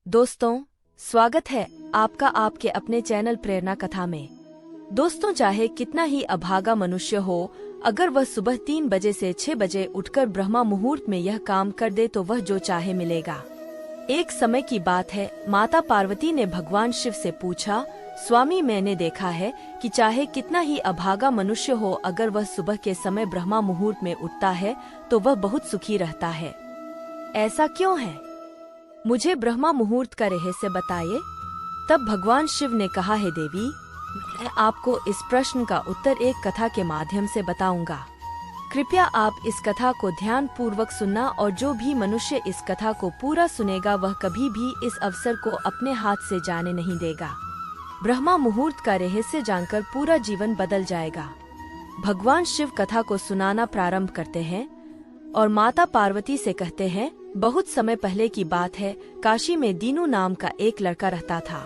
दोस्तों, स्वागत है आपका आपके अपने चैनल प्रेरणा कथा में। दोस्तों, चाहे कितना ही अभागा मनुष्य हो, अगर वह सुबह 3 बजे से 6 बजे उठकर ब्रह्मा मुहूर्त में यह काम कर दे तो वह जो चाहे मिलेगा। एक समय की बात है, माता पार्वती ने भगवान शिव से पूछा, स्वामी, मैंने देखा है कि चाहे कितना ही अभागा मनुष्य हो, अगर वह सुबह के समय ब्रह्मा मुहूर्त में उठता है तो वह बहुत सुखी रहता है। ऐसा क्यों है? मुझे ब्रह्मा मुहूर्त का रहस्य बताइए। तब भगवान शिव ने कहा, है देवी, मैं आपको इस प्रश्न का उत्तर एक कथा के माध्यम से बताऊंगा। कृपया आप इस कथा को ध्यान पूर्वक सुनना, और जो भी मनुष्य इस कथा को पूरा सुनेगा वह कभी भी इस अवसर को अपने हाथ से जाने नहीं देगा। ब्रह्मा मुहूर्त का रहस्य जानकर पूरा जीवन बदल जाएगा। भगवान शिव कथा को सुनाना प्रारंभ करते हैं और माता पार्वती से कहते हैं, बहुत समय पहले की बात है, काशी में दीनू नाम का एक लड़का रहता था।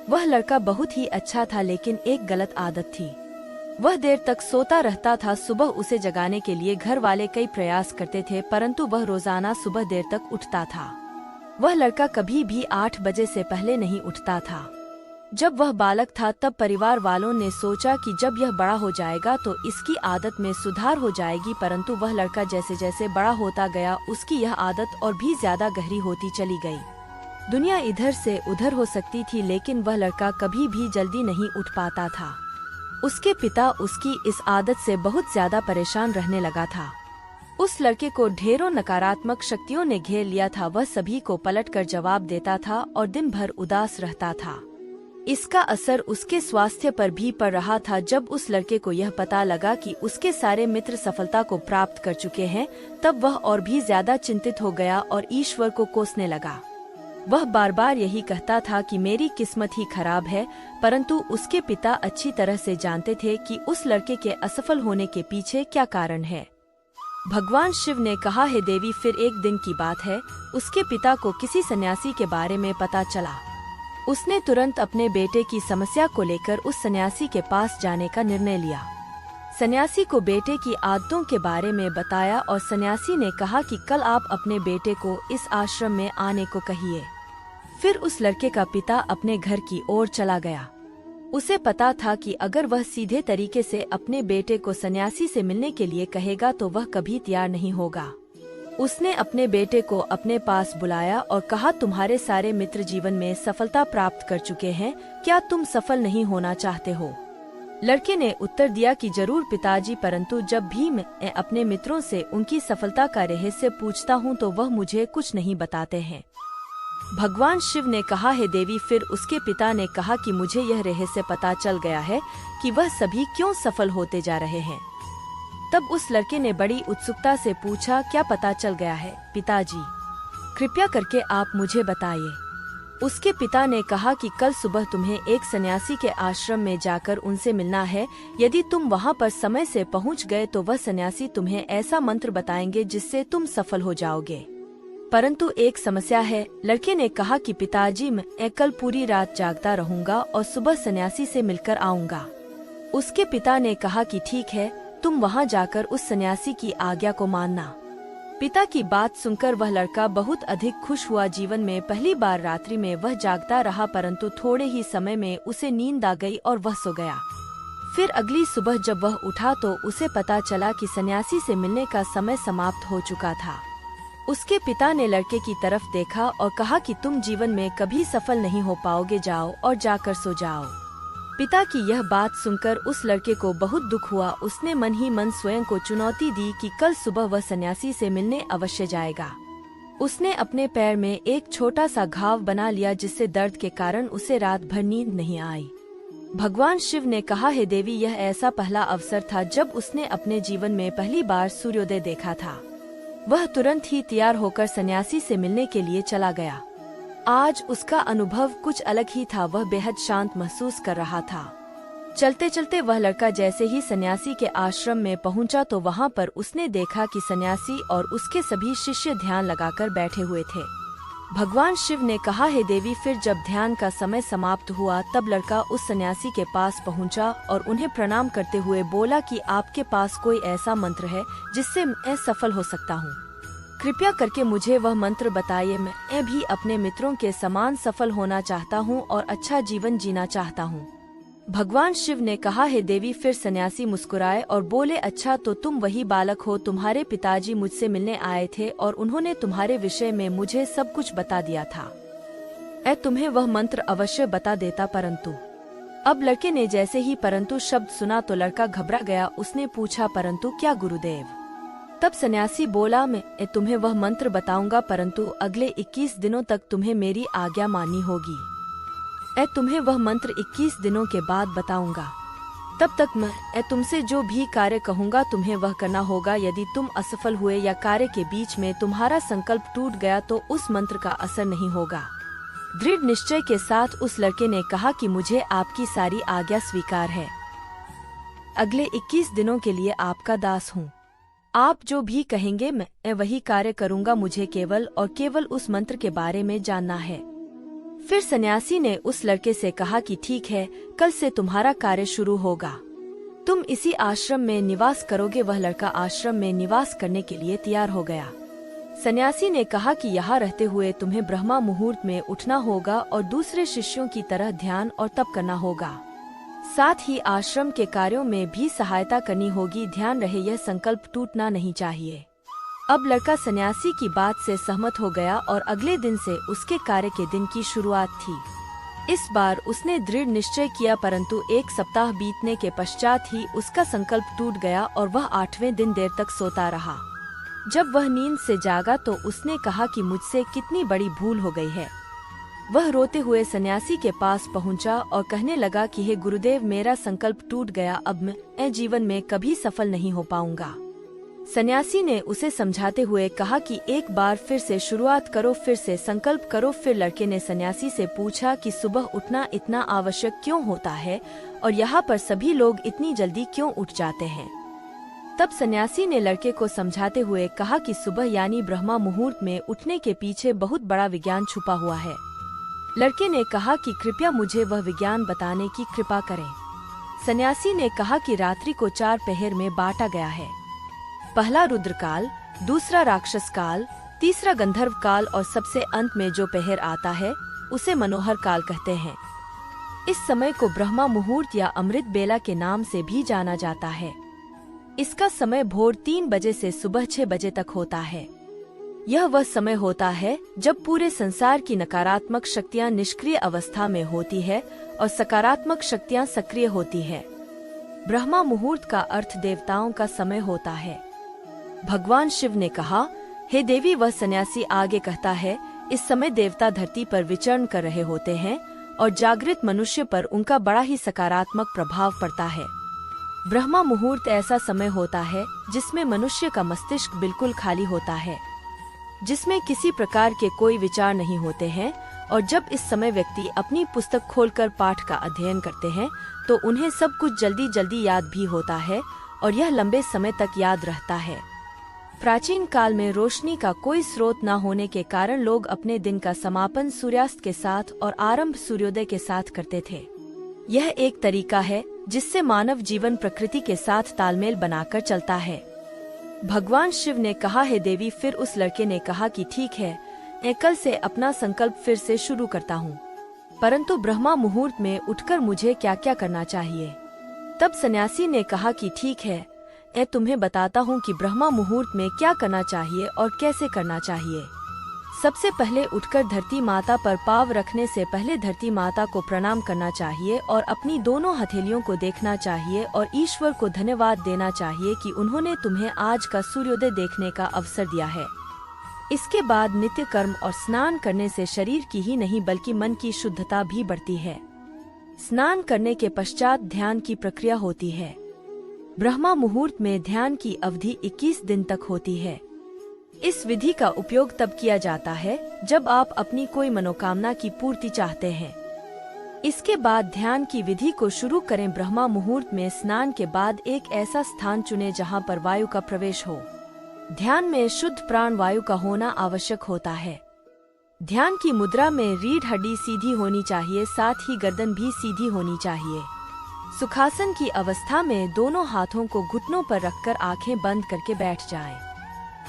वह लड़का बहुत ही अच्छा था, लेकिन एक गलत आदत थी। वह देर तक सोता रहता था। सुबह उसे जगाने के लिए घर वाले कई प्रयास करते थे, परंतु वह रोजाना सुबह देर तक उठता था। वह लड़का कभी भी 8 बजे से पहले नहीं उठता था। जब वह बालक था तब परिवार वालों ने सोचा कि जब यह बड़ा हो जाएगा तो इसकी आदत में सुधार हो जाएगी, परंतु वह लड़का जैसे जैसे बड़ा होता गया उसकी यह आदत और भी ज्यादा गहरी होती चली गई। दुनिया इधर से उधर हो सकती थी, लेकिन वह लड़का कभी भी जल्दी नहीं उठ पाता था। उसके पिता उसकी इस आदत से बहुत ज्यादा परेशान रहने लगा था। उस लड़के को ढेरों नकारात्मक शक्तियों ने घेर लिया था। वह सभी को पलटकर जवाब देता था और दिन भर उदास रहता था। इसका असर उसके स्वास्थ्य पर भी पड़ रहा था। जब उस लड़के को यह पता लगा कि उसके सारे मित्र सफलता को प्राप्त कर चुके हैं, तब वह और भी ज्यादा चिंतित हो गया और ईश्वर को कोसने लगा। वह बार बार यही कहता था कि मेरी किस्मत ही खराब है, परंतु उसके पिता अच्छी तरह से जानते थे कि उस लड़के के असफल होने के पीछे क्या कारण है। भगवान शिव ने कहा, है देवी, फिर एक दिन की बात है, उसके पिता को किसी सन्यासी के बारे में पता चला। उसने तुरंत अपने बेटे की समस्या को लेकर उस सन्यासी के पास जाने का निर्णय लिया। सन्यासी को बेटे की आदतों के बारे में बताया और सन्यासी ने कहा कि कल आप अपने बेटे को इस आश्रम में आने को कहिए। फिर उस लड़के का पिता अपने घर की ओर चला गया। उसे पता था कि अगर वह सीधे तरीके से अपने बेटे को सन्यासी से मिलने के लिए कहेगा तो वह कभी तैयार नहीं होगा। उसने अपने बेटे को अपने पास बुलाया और कहा, तुम्हारे सारे मित्र जीवन में सफलता प्राप्त कर चुके हैं, क्या तुम सफल नहीं होना चाहते हो? लड़के ने उत्तर दिया कि जरूर पिताजी, परंतु जब भी मैं अपने मित्रों से उनकी सफलता का रहस्य पूछता हूँ तो वह मुझे कुछ नहीं बताते हैं। भगवान शिव ने कहा, है देवी, फिर उसके पिता ने कहा कि मुझे यह रहस्य पता चल गया है कि वह सभी क्यों सफल होते जा रहे हैं। तब उस लड़के ने बड़ी उत्सुकता से पूछा, क्या पता चल गया है पिताजी? कृपया करके आप मुझे बताइए। उसके पिता ने कहा कि कल सुबह तुम्हें एक सन्यासी के आश्रम में जाकर उनसे मिलना है। यदि तुम वहां पर समय से पहुंच गए तो वह सन्यासी तुम्हें ऐसा मंत्र बताएंगे जिससे तुम सफल हो जाओगे। परंतु एक समस्या है। लड़के ने कहा कि पिताजी, मैं कल पूरी रात जागता रहूंगा और सुबह सन्यासी से मिलकर आऊंगा। उसके पिता ने कहा कि ठीक है, तुम वहां जाकर उस सन्यासी की आज्ञा को मानना। पिता की बात सुनकर वह लड़का बहुत अधिक खुश हुआ। जीवन में पहली बार रात्रि में वह जागता रहा, परंतु थोड़े ही समय में उसे नींद आ गई और वह सो गया। फिर अगली सुबह जब वह उठा तो उसे पता चला कि सन्यासी से मिलने का समय समाप्त हो चुका था। उसके पिता ने लड़के की तरफ देखा और कहा कि तुम जीवन में कभी सफल नहीं हो पाओगे, जाओ और जाकर सो जाओ। पिता की यह बात सुनकर उस लड़के को बहुत दुख हुआ। उसने मन ही मन स्वयं को चुनौती दी कि कल सुबह वह सन्यासी से मिलने अवश्य जाएगा। उसने अपने पैर में एक छोटा सा घाव बना लिया, जिससे दर्द के कारण उसे रात भर नींद नहीं आई। भगवान शिव ने कहा, है देवी, यह ऐसा पहला अवसर था जब उसने अपने जीवन में पहली बार सूर्योदय देखा था। वह तुरंत ही तैयार होकर सन्यासी से मिलने के लिए चला गया। आज उसका अनुभव कुछ अलग ही था। वह बेहद शांत महसूस कर रहा था। चलते चलते वह लड़का जैसे ही सन्यासी के आश्रम में पहुंचा तो वहां पर उसने देखा कि सन्यासी और उसके सभी शिष्य ध्यान लगाकर बैठे हुए थे। भगवान शिव ने कहा, है देवी, फिर जब ध्यान का समय समाप्त हुआ तब लड़का उस सन्यासी के पास पहुंचा और उन्हें प्रणाम करते हुए बोला कि आपके पास कोई ऐसा मंत्र है जिससे मैं सफल हो सकता हूँ? कृपया करके मुझे वह मंत्र बताइए। मैं भी अपने मित्रों के समान सफल होना चाहता हूँ और अच्छा जीवन जीना चाहता हूँ। भगवान शिव ने कहा, हे देवी। फिर सन्यासी मुस्कुराए और बोले, अच्छा तो तुम वही बालक हो। तुम्हारे पिताजी मुझसे मिलने आए थे और उन्होंने तुम्हारे विषय में मुझे सब कुछ बता दिया था। तुम्हें वह मंत्र अवश्य बता देता, परंतु। अब लड़के ने जैसे ही परंतु शब्द सुना तो लड़का घबरा गया। उसने पूछा, परंतु क्या गुरुदेव? तब सन्यासी बोला, मैं तुम्हें वह मंत्र बताऊंगा, परंतु अगले 21 दिनों तक तुम्हें मेरी आज्ञा माननी होगी। तुम्हें वह मंत्र 21 दिनों के बाद बताऊंगा। तब तक मैं तुमसे जो भी कार्य कहूंगा तुम्हें वह करना होगा। यदि तुम असफल हुए या कार्य के बीच में तुम्हारा संकल्प टूट गया तो उस मंत्र का असर नहीं होगा। दृढ़ निश्चय के साथ उस लड़के ने कहा कि मुझे आपकी सारी आज्ञा स्वीकार है। अगले 21 दिनों के लिए आपका दास हूँ। आप जो भी कहेंगे मैं वही कार्य करूँगा। मुझे केवल और केवल उस मंत्र के बारे में जानना है। फिर सन्यासी ने उस लड़के से कहा कि ठीक है, कल से तुम्हारा कार्य शुरू होगा। तुम इसी आश्रम में निवास करोगे। वह लड़का आश्रम में निवास करने के लिए तैयार हो गया। सन्यासी ने कहा कि यहाँ रहते हुए तुम्हें ब्रह्मा मुहूर्त में उठना होगा और दूसरे शिष्यों की तरह ध्यान और तप करना होगा। साथ ही आश्रम के कार्यों में भी सहायता करनी होगी। ध्यान रहे, यह संकल्प टूटना नहीं चाहिए। अब लड़का सन्यासी की बात से सहमत हो गया और अगले दिन से उसके कार्य के दिन की शुरुआत थी। इस बार उसने दृढ़ निश्चय किया, परंतु 1 सप्ताह बीतने के पश्चात ही उसका संकल्प टूट गया और वह 8वें दिन देर तक सोता रहा। जब वह नींद से जागा तो उसने कहा कि मुझसे कितनी बड़ी भूल हो गई है। वह रोते हुए सन्यासी के पास पहुंचा और कहने लगा कि हे गुरुदेव, मेरा संकल्प टूट गया। अब मैं जीवन में कभी सफल नहीं हो पाऊंगा। सन्यासी ने उसे समझाते हुए कहा कि एक बार फिर से शुरुआत करो, फिर से संकल्प करो। फिर लड़के ने सन्यासी से पूछा कि सुबह उठना इतना आवश्यक क्यों होता है और यहाँ पर सभी लोग इतनी जल्दी क्यों उठ जाते हैं। तब सन्यासी ने लड़के को समझाते हुए कहा कि सुबह यानी ब्रह्मा मुहूर्त में उठने के पीछे बहुत बड़ा विज्ञान छुपा हुआ है। लड़के ने कहा कि कृपया मुझे वह विज्ञान बताने की कृपा करें। सन्यासी ने कहा कि रात्रि को 4 पहर में बांटा गया है। पहला रुद्रकाल, दूसरा राक्षस काल, तीसरा गंधर्व काल और सबसे अंत में जो पहर आता है उसे मनोहर काल कहते हैं। इस समय को ब्रह्मा मुहूर्त या अमृत बेला के नाम से भी जाना जाता है। इसका समय भोर 3 बजे से सुबह 6 बजे तक होता है। यह वह समय होता है जब पूरे संसार की नकारात्मक शक्तियाँ निष्क्रिय अवस्था में होती है और सकारात्मक शक्तियाँ सक्रिय होती है। ब्रह्मा मुहूर्त का अर्थ देवताओं का समय होता है। भगवान शिव ने कहा, हे देवी। वह सन्यासी आगे कहता है, इस समय देवता धरती पर विचरण कर रहे होते हैं और जागृत मनुष्य पर उनका बड़ा ही सकारात्मक प्रभाव पड़ता है। ब्रह्मा मुहूर्त ऐसा समय होता है जिसमें मनुष्य का मस्तिष्क बिल्कुल खाली होता है, जिसमें किसी प्रकार के कोई विचार नहीं होते हैं। और जब इस समय व्यक्ति अपनी पुस्तक खोलकर पाठ का अध्ययन करते हैं तो उन्हें सब कुछ जल्दी जल्दी याद भी होता है और यह लंबे समय तक याद रहता है। प्राचीन काल में रोशनी का कोई स्रोत न होने के कारण लोग अपने दिन का समापन सूर्यास्त के साथ और आरंभ सूर्योदय के साथ करते थे। यह एक तरीका है जिससे मानव जीवन प्रकृति के साथ तालमेल बनाकर चलता है। भगवान शिव ने कहा, हे देवी। फिर उस लड़के ने कहा कि ठीक है, मैं कल से अपना संकल्प फिर से शुरू करता हूँ, परंतु ब्रह्मा मुहूर्त में उठकर मुझे क्या क्या करना चाहिए। तब सन्यासी ने कहा कि ठीक है, मैं तुम्हें बताता हूँ कि ब्रह्मा मुहूर्त में क्या करना चाहिए और कैसे करना चाहिए। सबसे पहले उठकर धरती माता पर पाँव रखने से पहले धरती माता को प्रणाम करना चाहिए और अपनी दोनों हथेलियों को देखना चाहिए और ईश्वर को धन्यवाद देना चाहिए कि उन्होंने तुम्हें आज का सूर्योदय देखने का अवसर दिया है। इसके बाद नित्य कर्म और स्नान करने से शरीर की ही नहीं बल्कि मन की शुद्धता भी बढ़ती है। स्नान करने के पश्चात ध्यान की प्रक्रिया होती है। ब्रह्मा मुहूर्त में ध्यान की अवधि 21 दिन तक होती है। इस विधि का उपयोग तब किया जाता है जब आप अपनी कोई मनोकामना की पूर्ति चाहते हैं। इसके बाद ध्यान की विधि को शुरू करें। ब्रह्मा मुहूर्त में स्नान के बाद एक ऐसा स्थान चुनें जहां पर वायु का प्रवेश हो। ध्यान में शुद्ध प्राण वायु का होना आवश्यक होता है। ध्यान की मुद्रा में रीढ़ हड्डी सीधी होनी चाहिए, साथ ही गर्दन भी सीधी होनी चाहिए। सुखासन की अवस्था में दोनों हाथों को घुटनों पर रखकर आंखें बंद करके बैठ जाएं।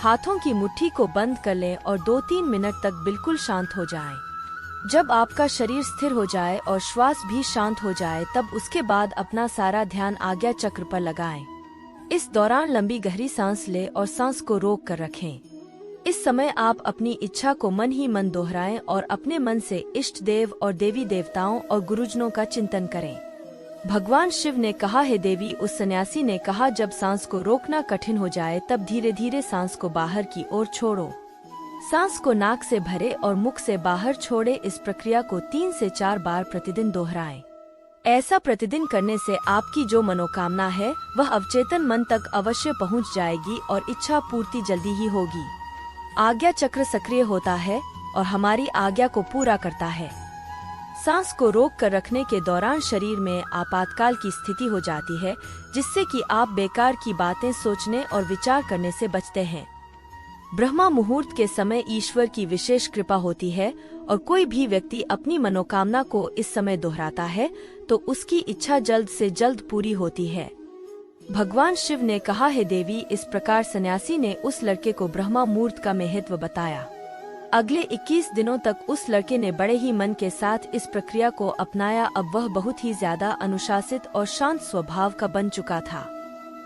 हाथों की मुट्ठी को बंद कर लें और 2-3 मिनट तक बिल्कुल शांत हो जाएं। जब आपका शरीर स्थिर हो जाए और श्वास भी शांत हो जाए तब उसके बाद अपना सारा ध्यान आज्ञा चक्र पर लगाएं। इस दौरान लंबी गहरी सांस लें और सांस को रोक कर रखें। इस समय आप अपनी इच्छा को मन ही मन दोहराएं और अपने मन से इष्ट देव और देवी देवताओं और गुरुजनों का चिंतन करें। भगवान शिव ने कहा है देवी, उस सन्यासी ने कहा, जब सांस को रोकना कठिन हो जाए तब धीरे धीरे सांस को बाहर की ओर छोड़ो। सांस को नाक से भरे और मुख से बाहर छोड़े। इस प्रक्रिया को 3 से 4 बार प्रतिदिन दोहराएं। ऐसा प्रतिदिन करने से आपकी जो मनोकामना है वह अवचेतन मन तक अवश्य पहुंच जाएगी और इच्छा पूर्ति जल्दी ही होगी। आज्ञा चक्र सक्रिय होता है और हमारी आज्ञा को पूरा करता है। सांस को रोक कर रखने के दौरान शरीर में आपातकाल की स्थिति हो जाती है, जिससे कि आप बेकार की बातें सोचने और विचार करने से बचते हैं। ब्रह्मा मुहूर्त के समय ईश्वर की विशेष कृपा होती है और कोई भी व्यक्ति अपनी मनोकामना को इस समय दोहराता है तो उसकी इच्छा जल्द से जल्द पूरी होती है। भगवान शिव ने कहा है देवी, इस प्रकार सन्यासी ने उस लड़के को ब्रह्मा मुहूर्त का महत्व बताया। अगले 21 दिनों तक उस लड़के ने बड़े ही मन के साथ इस प्रक्रिया को अपनाया। अब वह बहुत ही ज्यादा अनुशासित और शांत स्वभाव का बन चुका था।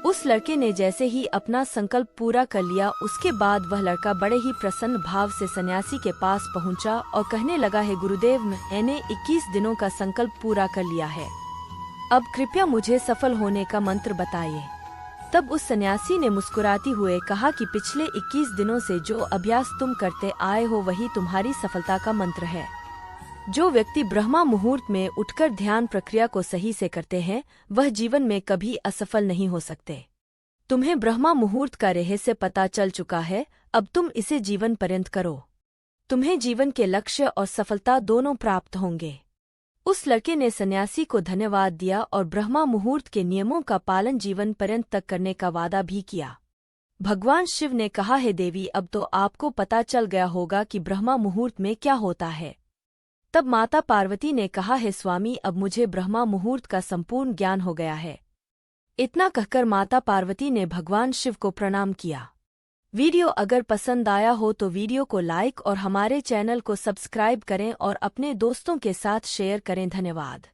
उस लड़के ने जैसे ही अपना संकल्प पूरा कर लिया, उसके बाद वह लड़का बड़े ही प्रसन्न भाव से सन्यासी के पास पहुंचा और कहने लगा है गुरुदेव, मैंने 21 दिनों का संकल्प पूरा कर लिया है। अब कृपया मुझे सफल होने का मंत्र बताइए। तब उस सन्यासी ने मुस्कुराती हुए कहा कि पिछले 21 दिनों से जो अभ्यास तुम करते आए हो वही तुम्हारी सफलता का मंत्र है। जो व्यक्ति ब्रह्मा मुहूर्त में उठकर ध्यान प्रक्रिया को सही से करते हैं वह जीवन में कभी असफल नहीं हो सकते। तुम्हें ब्रह्मा मुहूर्त का रहस्य पता चल चुका है, अब तुम इसे जीवन पर्यंत करो। तुम्हें जीवन के लक्ष्य और सफलता दोनों प्राप्त होंगे। उस लड़के ने सन्यासी को धन्यवाद दिया और ब्रह्मा मुहूर्त के नियमों का पालन जीवन पर्यंत तक करने का वादा भी किया। भगवान शिव ने कहा है देवी, अब तो आपको पता चल गया होगा कि ब्रह्मा मुहूर्त में क्या होता है। तब माता पार्वती ने कहा है स्वामी, अब मुझे ब्रह्मा मुहूर्त का संपूर्ण ज्ञान हो गया है। इतना कहकर माता पार्वती ने भगवान शिव को प्रणाम किया। वीडियो अगर पसंद आया हो तो वीडियो को लाइक और हमारे चैनल को सब्सक्राइब करें और अपने दोस्तों के साथ शेयर करें। धन्यवाद।